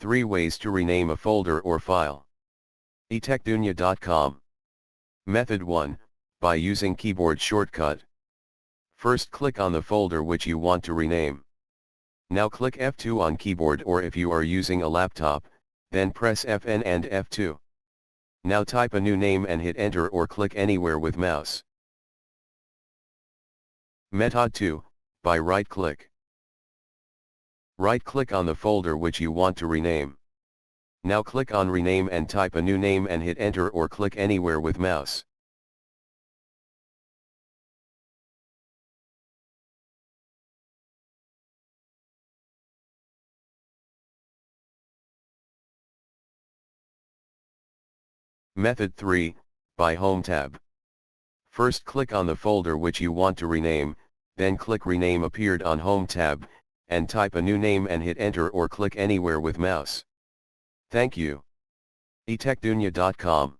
3 ways to rename a folder or file. eTechDunia.com. Method 1, by using keyboard shortcut. First click on the folder which you want to rename. Now click F2 on keyboard, or if you are using a laptop, then press Fn and F2. Now type a new name and hit enter or click anywhere with mouse. Method 2, by right click. Right click on the folder which you want to rename. Now click on rename and type a new name and hit enter or click anywhere with mouse. Method 3, by Home tab. First click on the folder which you want to rename, then click Rename appeared on Home tab, and type a new name and hit enter or click anywhere with mouse. Thank you. eTechDunia.com